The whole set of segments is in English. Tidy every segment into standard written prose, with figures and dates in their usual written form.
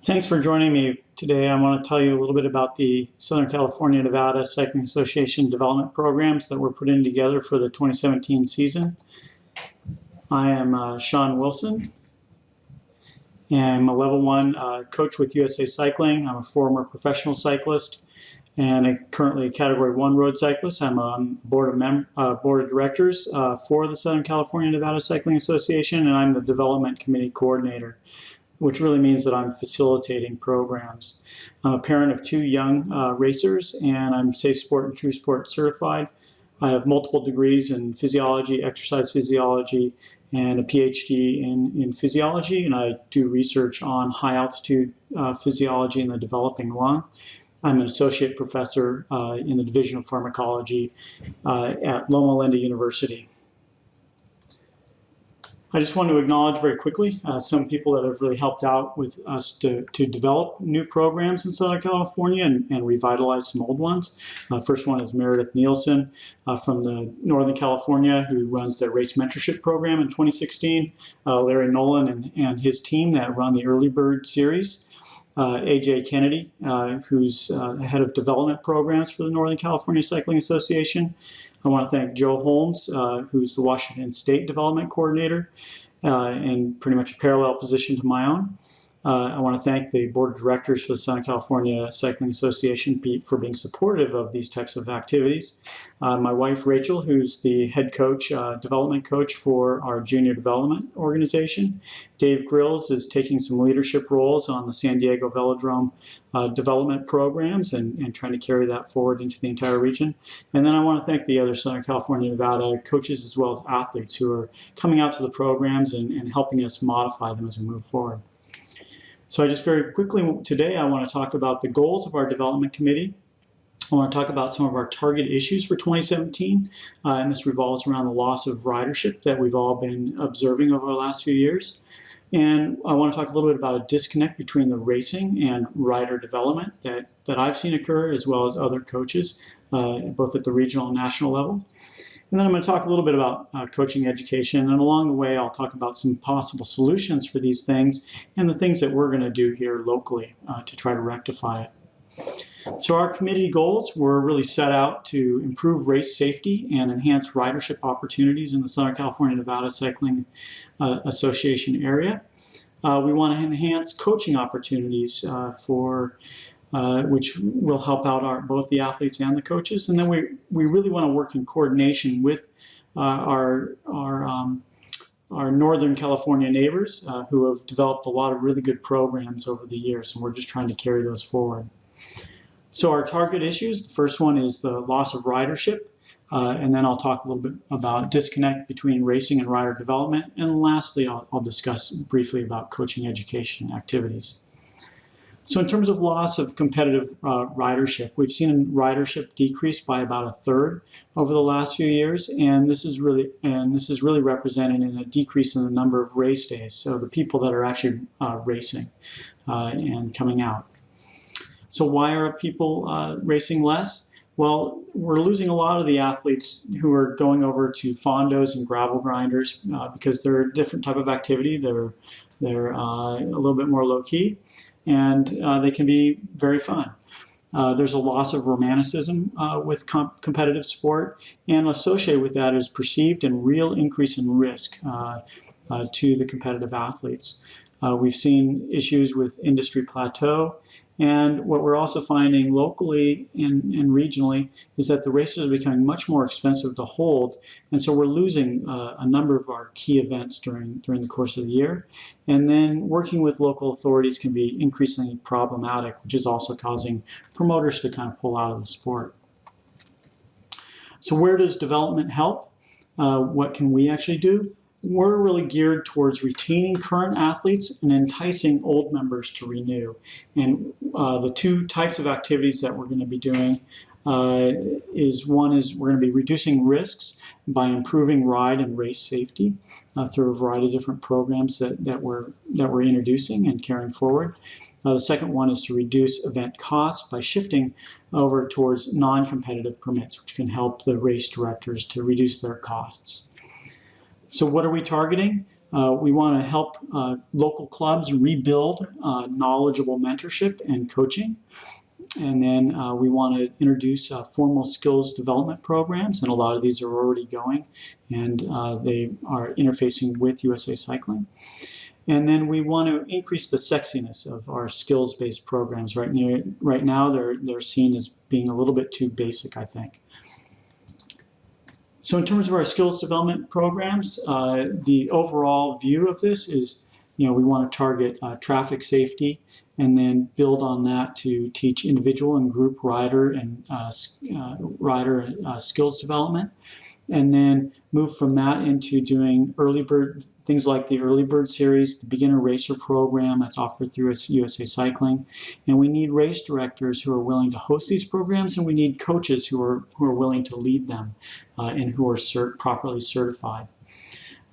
Thanks for joining me today. I want to tell you a little bit about the Southern California Nevada Cycling Association development programs that we're putting together for the 2017 season. I am Sean Wilson, and I'm a level 1 coach with USA Cycling. I'm a former professional cyclist and currently a category 1 road cyclist. I'm on the board of directors for the Southern California Nevada Cycling Association, and I'm the development committee coordinator, which really means that I'm facilitating programs. I'm a parent of 2 young racers, and I'm Safe Sport and True Sport certified. I have multiple degrees in physiology, exercise physiology, and a PhD in physiology, and I do research on high altitude physiology in the developing lung. I'm an associate professor in the Division of Pharmacology at Loma Linda University. I just want to acknowledge very quickly some people that have really helped out with us to develop new programs in Southern California and revitalize some old ones. First one is Meredith Nielsen from the Northern California, who runs the Race Mentorship Program in 2016. Larry Nolan and his team that run the Early Bird series. AJ Kennedy, who's head of development programs for the Northern California Cycling Association. I want to thank Joe Holmes, who's the Washington State Development Coordinator, in pretty much a parallel position to my own. I want to thank the Board of Directors for the Southern California Cycling Association for being supportive of these types of activities. My wife, Rachel, who's the head coach, development coach for our junior development organization. Dave Grills is taking some leadership roles on the San Diego Velodrome development programs and trying to carry that forward into the entire region. And then I want to thank the other Southern California, Nevada coaches as well as athletes who are coming out to the programs and helping us modify them as we move forward. So I just very quickly today, I want to talk about the goals of our development committee. I want to talk about some of our target issues for 2017, and this revolves around the loss of ridership that we've all been observing over the last few years. And I want to talk a little bit about a disconnect between the racing and rider development that I've seen occur, as well as other coaches, both at the regional and national level. And then I'm going to talk a little bit about coaching education, and along the way I'll talk about some possible solutions for these things and the things that we're going to do here locally to try to rectify it. So our committee goals were really set out to improve race safety and enhance ridership opportunities in the Southern California Nevada Cycling Association area. We want to enhance coaching opportunities which will help out both the athletes and the coaches. And then we really want to work in coordination with our Northern California neighbors who have developed a lot of really good programs over the years, and we're just trying to carry those forward. So our target issues, the first one is the loss of ridership, and then I'll talk a little bit about disconnect between racing and rider development, and lastly I'll discuss briefly about coaching education activities. So in terms of loss of competitive ridership, we've seen ridership decrease by about 1/3 over the last few years, and this is really represented in a decrease in the number of race days. So the people that are actually racing and coming out. So why are people racing less? Well, we're losing a lot of the athletes who are going over to fondos and gravel grinders because they're a different type of activity. They're a little bit more low key, and they can be very fun. There's a loss of romanticism with competitive sport, and associated with that is perceived and real increase in risk to the competitive athletes. We've seen issues with industry plateau, and what we're also finding locally and regionally is that the races are becoming much more expensive to hold, and so we're losing a number of our key events during the course of the year. And then working with local authorities can be increasingly problematic, which is also causing promoters to kind of pull out of the sport. So where does development help? What can we actually do? We're really geared towards retaining current athletes and enticing old members to renew. And the 2 types of activities that we're going to be doing one is we're going to be reducing risks by improving ride and race safety through a variety of different programs that we're introducing and carrying forward. The second one is to reduce event costs by shifting over towards non-competitive permits, which can help the race directors to reduce their costs. So what are we targeting? We want to help local clubs rebuild knowledgeable mentorship and coaching. And then we want to introduce formal skills development programs, and a lot of these are already going, and they are interfacing with USA Cycling. And then we want to increase the sexiness of our skills-based programs. Right now, they're seen as being a little bit too basic, I think. So in terms of our skills development programs, the overall view of this is, we want to target traffic safety, and then build on that to teach individual and group rider and skills development, and then move from that into doing early bird things like the Early Bird Series, the Beginner Racer Program that's offered through USA Cycling. And we need race directors who are willing to host these programs, and we need coaches who are willing to lead them and who are properly certified.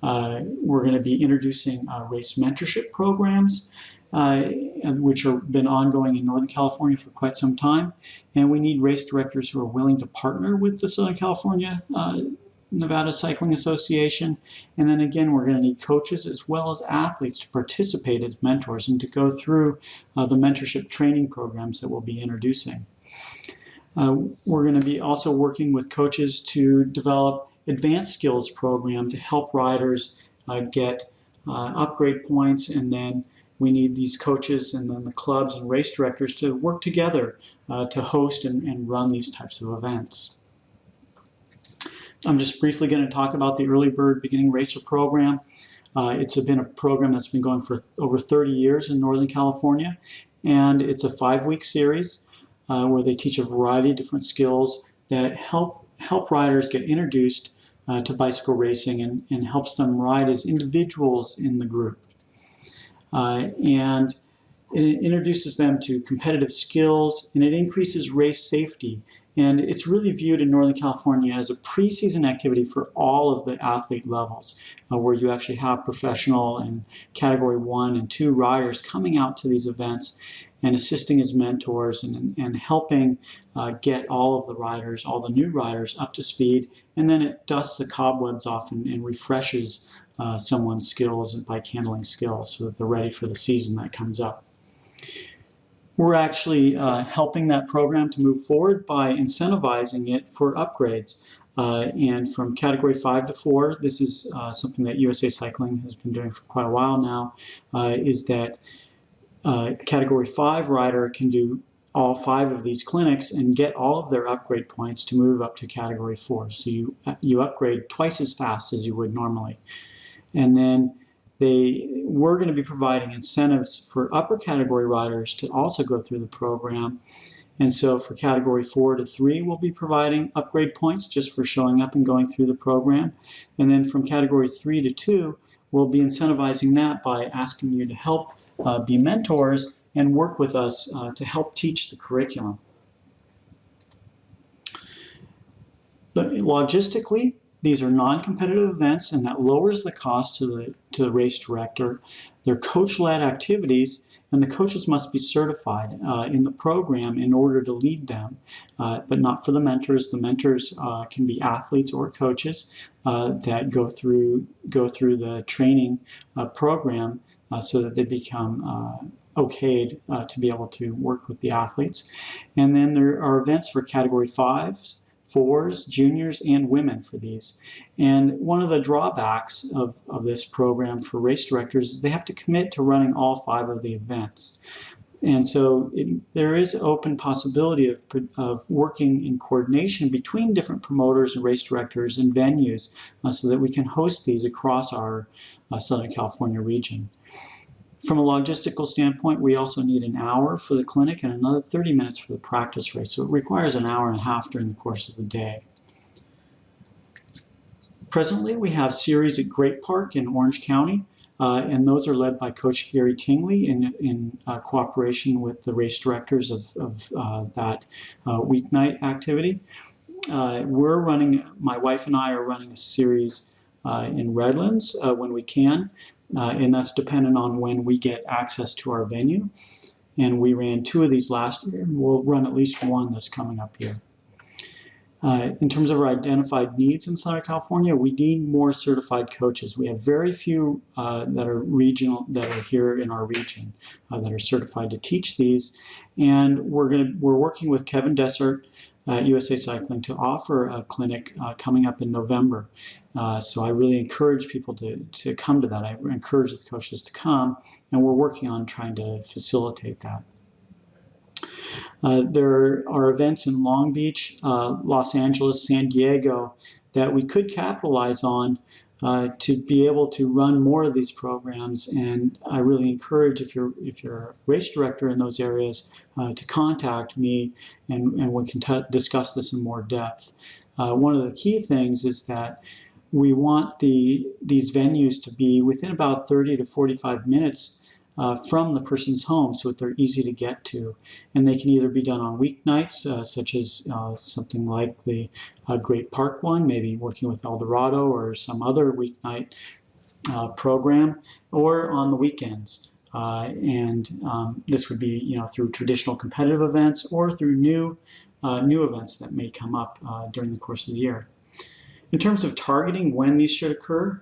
We're going to be introducing race mentorship programs, which have been ongoing in Northern California for quite some time. And we need race directors who are willing to partner with the Southern California Nevada Cycling Association. And then again, we're going to need coaches as well as athletes to participate as mentors and to go through the mentorship training programs that we'll be introducing. We're going to be also working with coaches to develop advanced skills program to help riders get upgrade points, and then we need these coaches and then the clubs and race directors to work together to host and run these types of events. I'm just briefly going to talk about the Early Bird Beginning Racer Program. It's been a program that's been going for over 30 years in Northern California, and it's a 5-week series where they teach a variety of different skills that help riders get introduced to bicycle racing and helps them ride as individuals in the group. And it introduces them to competitive skills, and it increases race safety. And it's really viewed in Northern California as a preseason activity for all of the athlete levels, where you actually have professional and category 1 and 2 riders coming out to these events and assisting as mentors and helping get all of the riders, all the new riders, up to speed. And then it dusts the cobwebs off and refreshes someone's skills and bike handling skills so that they're ready for the season that comes up. We're actually helping that program to move forward by incentivizing it for upgrades. And from category 5 to 4, this is something that USA Cycling has been doing for quite a while now, is that category 5 rider can do all 5 of these clinics and get all of their upgrade points to move up to category 4. So you upgrade twice as fast as you would normally. And then we're going to be providing incentives for upper category riders to also go through the program. And so for category 4 to 3, we'll be providing upgrade points just for showing up and going through the program. And then from category 3 to 2, we'll be incentivizing that by asking you to help be mentors and work with us to help teach the curriculum. But logistically, these are non-competitive events, and that lowers the cost to the race director. They're coach-led activities, and the coaches must be certified in the program in order to lead them, but not for the mentors. The mentors can be athletes or coaches that go through the training program so that they become okayed to be able to work with the athletes. And then there are events for category 5s, 4s, juniors, and women for these. And one of the drawbacks of this program for race directors is they have to commit to running all 5 of the events. And so there is open possibility of working in coordination between different promoters and race directors and venues so that we can host these across our Southern California region. From a logistical standpoint, we also need an hour for the clinic and another 30 minutes for the practice race. So it requires an hour and a half during the course of the day. Presently, we have series at Great Park in Orange County, and those are led by Coach Gary Tingley in cooperation with the race directors of that weeknight activity. My wife and I are running a series in Redlands when we can. And that's dependent on when we get access to our venue. And we ran 2 of these last year, and we'll run at least 1 that's coming up here. In terms of our identified needs in Southern California, we need more certified coaches. We have very few that are regional, that are here in our region, that are certified to teach these. And we're working with Kevin Dessert at USA Cycling to offer a clinic coming up in November. So I really encourage people to come to that. I encourage the coaches to come, and we're working on trying to facilitate that. There are events in Long Beach, Los Angeles, San Diego that we could capitalize on to be able to run more of these programs. And I really encourage, if you're a race director in those areas, to contact me, and we can discuss this in more depth. One of the key things is that we want these venues to be within about 30 to 45 minutes from the person's home, so that they're easy to get to. And they can either be done on weeknights, such as something like the Great Park one, maybe working with El Dorado or some other weeknight program, or on the weekends. This would be, through traditional competitive events or through new events that may come up during the course of the year. In terms of targeting when these should occur,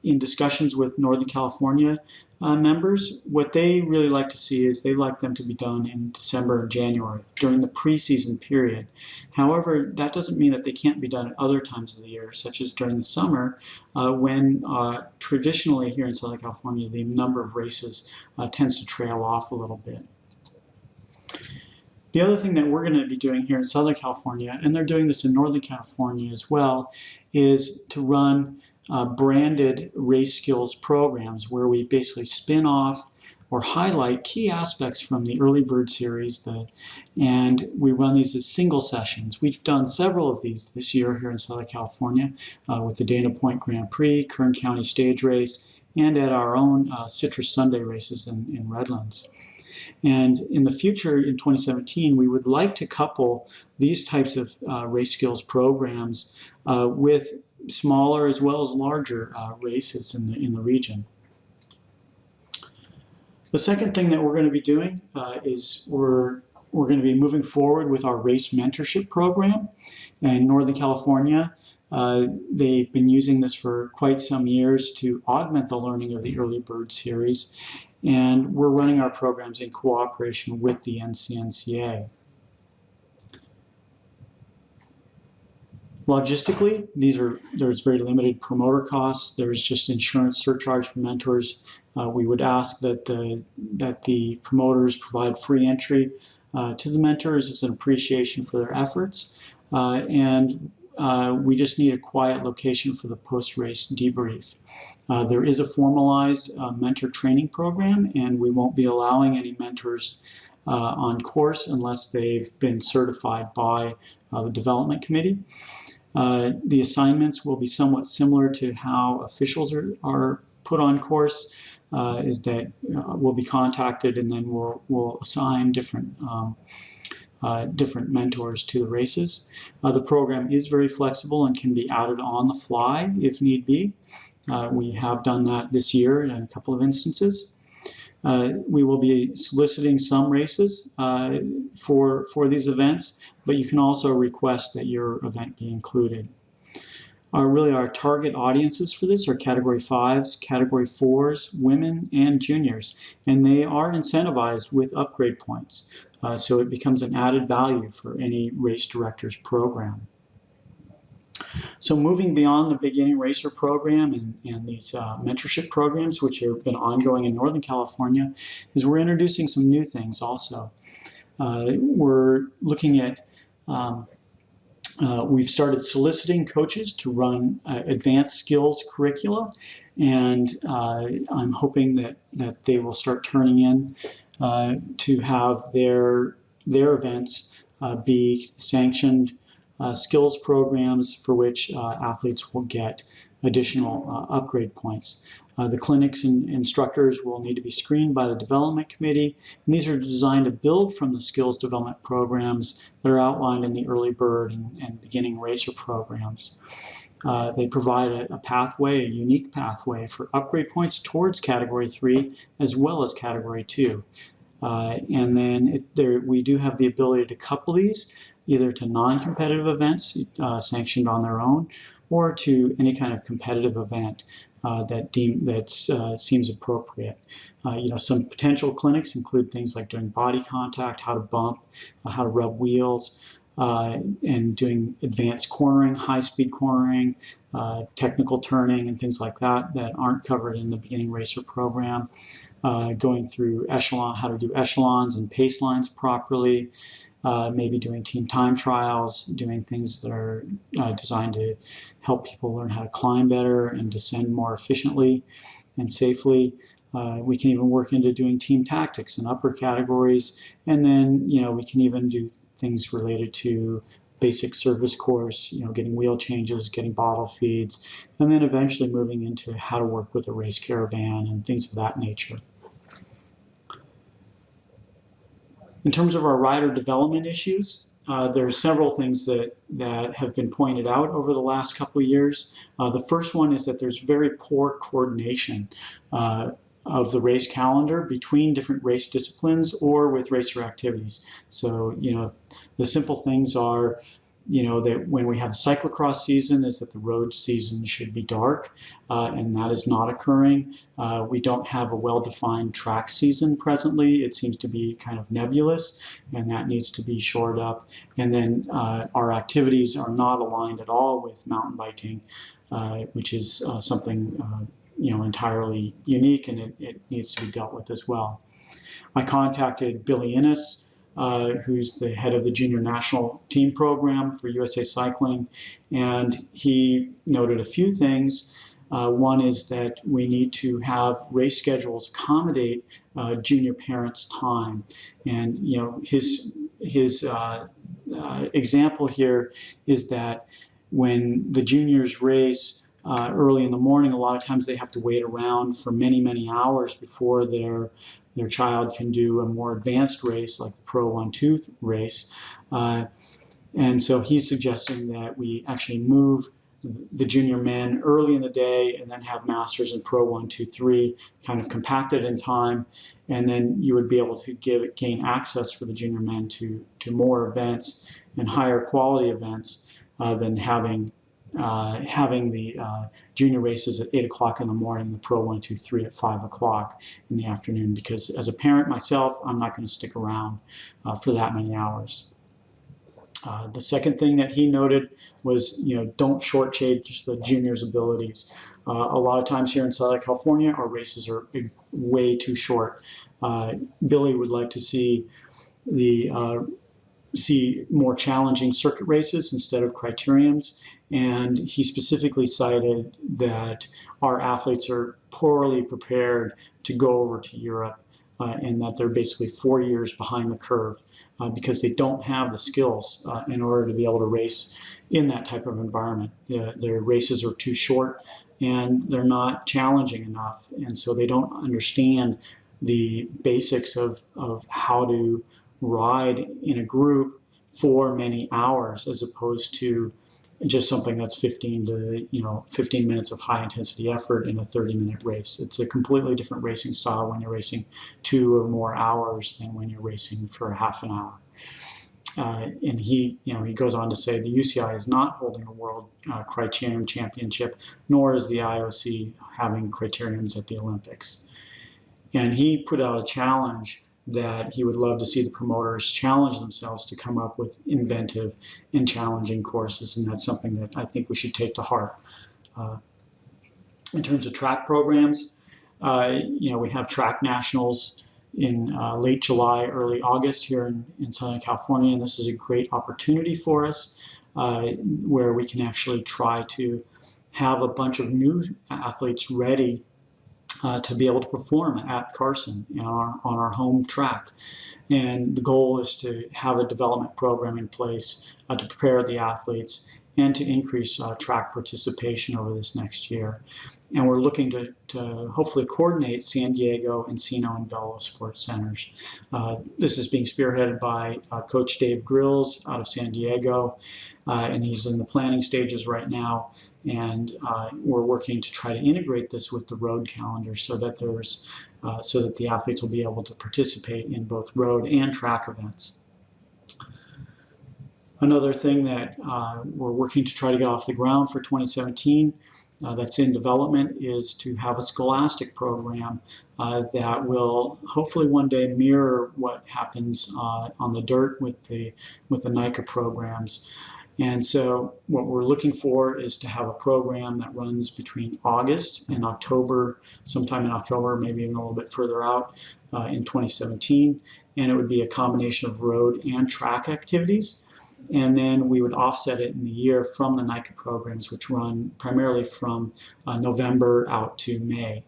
in discussions with Northern California members, what they really like to see is they like them to be done in December and January during the preseason period. However, that doesn't mean that they can't be done at other times of the year, such as during the summer, when traditionally here in Southern California the number of races tends to trail off a little bit. The other thing that we're going to be doing here in Southern California, and they're doing this in Northern California as well, is to run branded race skills programs where we basically spin off or highlight key aspects from the Early Bird series, and we run these as single sessions. We've done several of these this year here in Southern California with the Dana Point Grand Prix, Kern County Stage Race, and at our own Citrus Sunday races in Redlands. And in the future, in 2017, we would like to couple these types of race skills programs with smaller as well as larger races in the region. The second thing that we're going to be doing is we're going to be moving forward with our race mentorship program in Northern California. They've been using this for quite some years to augment the learning of the Early Bird series, and we're running our programs in cooperation with the SCNCA. Logistically, there's very limited promoter costs. There's just insurance surcharge for mentors. We would ask that the promoters provide free entry to the mentors as an appreciation for their efforts. We just need a quiet location for the post-race debrief. There is a formalized mentor training program, and we won't be allowing any mentors on course unless they've been certified by the development committee. The assignments will be somewhat similar to how officials are put on course, is that we'll be contacted, and then we'll assign different mentors to the races. The program is very flexible and can be added on the fly if need be. We have done that this year in a couple of instances. We will be soliciting some races for these events, but you can also request that your event be included. Really our target audiences for this are Category 5s, Category 4s, women, and juniors, and they are incentivized with upgrade points, so it becomes an added value for any race director's program. So moving beyond the beginning racer program and these mentorship programs, which have been ongoing in Northern California, is we're introducing some new things also. We're looking at, we've started soliciting coaches to run advanced skills curricula, and I'm hoping that they will start turning in to have their events be sanctioned skills programs for which athletes will get additional upgrade points. The clinics and instructors will need to be screened by the development committee, and these are designed to build from the skills development programs that are outlined in the Early Bird and Beginning Racer programs. They provide a pathway, a unique pathway for upgrade points towards Category 3 as well as Category 2. And then we do have the ability to couple these either to non-competitive events sanctioned on their own, or to any kind of competitive event that seems appropriate. Some potential clinics include things like doing body contact, how to bump, how to rub wheels, and doing advanced cornering, high-speed cornering, technical turning, and things like that that aren't covered in the beginning racer program. Going through how to do echelons and pace lines properly, maybe doing team time trials, doing things that are designed to help people learn how to climb better and descend more efficiently and safely. We can even work into doing team tactics in upper categories, and then we can even do things related to basic service course, getting wheel changes, getting bottle feeds, and then eventually moving into how to work with a race caravan and things of that nature. In terms of our rider development issues, there are several things that have been pointed out over the last couple of years. The first one is that there's very poor coordination of the race calendar between different race disciplines or with racer activities. So, the simple things are, that when we have cyclocross season is that the road season should be dark, and that is not occurring. We don't have a well-defined track season presently. It seems to be kind of nebulous, and that needs to be shored up. And then our activities are not aligned at all with mountain biking, which is something entirely unique, and it needs to be dealt with as well. I contacted Billy Innes, who's the head of the junior national team program for USA Cycling, and he noted a few things. One is that we need to have race schedules accommodate junior parents' time, and his example here is that when the juniors race early in the morning, a lot of times they have to wait around for many hours before their child can do a more advanced race like the Pro 1-2 race. And so he's suggesting that we actually move the junior men early in the day and then have masters and Pro 1-2-3 kind of compacted in time, and then you would be able to gain access for the junior men to more events and higher quality events than having the junior races at 8 o'clock in the morning, the Pro 1-2-3 at 5 o'clock in the afternoon, because as a parent myself, I'm not going to stick around for that many hours. The second thing that he noted was, don't shortchange the juniors' abilities. A lot of times here in Southern California, our races are way too short. Billy would like to see more challenging circuit races instead of criteriums. And he specifically cited that our athletes are poorly prepared to go over to Europe, and that they're basically 4 years behind the curve because they don't have the skills in order to be able to race in that type of environment. Their races are too short and they're not challenging enough, and so they don't understand the basics of how to ride in a group for many hours as opposed to just something that's 15 minutes of high intensity effort in a 30-minute race. It's a completely different racing style when you're racing 2 or more hours than when you're racing for half an hour. And he goes on to say the UCI is not holding a world criterium championship, nor is the IOC having criteriums at the Olympics. And he put out a challenge that he would love to see the promoters challenge themselves to come up with inventive and challenging courses, and that's something that I think we should take to heart. In terms of track programs, we have track nationals in late July, early August here in Southern California, and this is a great opportunity for us where we can actually try to have a bunch of new athletes ready to be able to perform at Carson on our home track. And the goal is to have a development program in place to prepare the athletes and to increase track participation over this next year. And we're looking to hopefully coordinate San Diego, Encino, and Velo Sports Centers. This is being spearheaded by Coach Dave Grills out of San Diego, and he's in the planning stages right now. And we're working to try to integrate this with the road calendar so that there's so that the athletes will be able to participate in both road and track events. Another thing that we're working to try to get off the ground for 2017 that's in development is to have a Scholastic program that will hopefully one day mirror what happens on the dirt with the NICA programs. And so what we're looking for is to have a program that runs between August and October, sometime in October, maybe even a little bit further out in 2017. And it would be a combination of road and track activities. And then we would offset it in the year from the NICA programs, which run primarily from November out to May.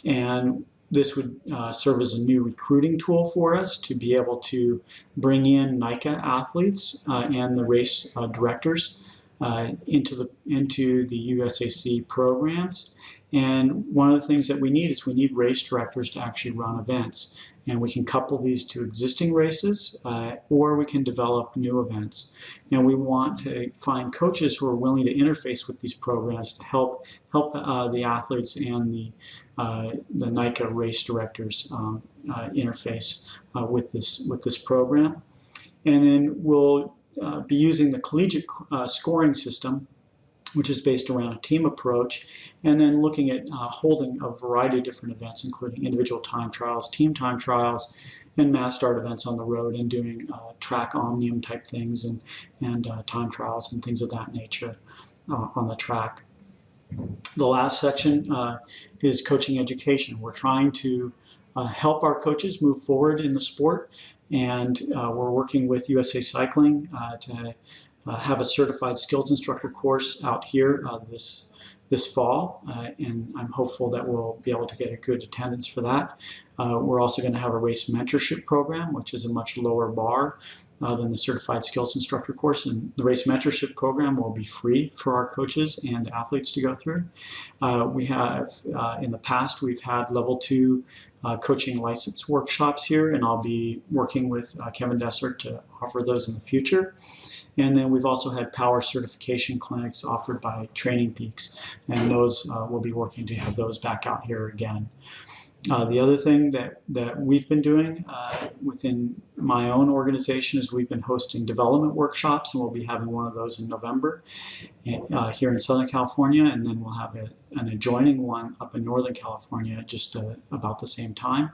And this would serve as a new recruiting tool for us to be able to bring in NICA athletes and the race directors into the USAC programs. And one of the things that we need is we need race directors to actually run events. And we can couple these to existing races, or we can develop new events. And we want to find coaches who are willing to interface with these programs to help the athletes and the NICA race directors interface with this program. And then we'll be using the collegiate scoring system, which is based around a team approach, and then looking at holding a variety of different events, including individual time trials, team time trials, and mass start events on the road, and doing track omnium type things and time trials and things of that nature on the track. The last section is coaching education. We're trying to help our coaches move forward in the sport, and we're working with USA Cycling to have a certified skills instructor course out here this fall, and I'm hopeful that we'll be able to get a good attendance for that. We're also going to have a race mentorship program, which is a much lower bar than the certified skills instructor course, and the race mentorship program will be free for our coaches and athletes to go through. We have, in the past, we've had level 2 coaching license workshops here, and I'll be working with Kevin Dessert to offer those in the future. And then we've also had power certification clinics offered by Training Peaks, and those we'll be working to have those back out here again. The other thing that we've been doing within my own organization is we've been hosting development workshops, and we'll be having one of those in November here in Southern California, and then we'll have an adjoining one up in Northern California just about the same time.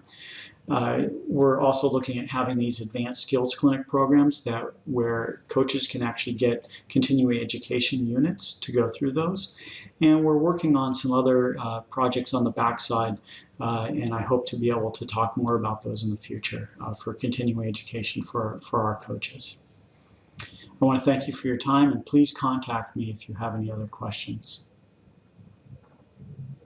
We're also looking at having these advanced skills clinic programs where coaches can actually get continuing education units to go through those. And we're working on some other projects on the backside, and I hope to be able to talk more about those in the future for continuing education for our coaches. I want to thank you for your time, and please contact me if you have any other questions.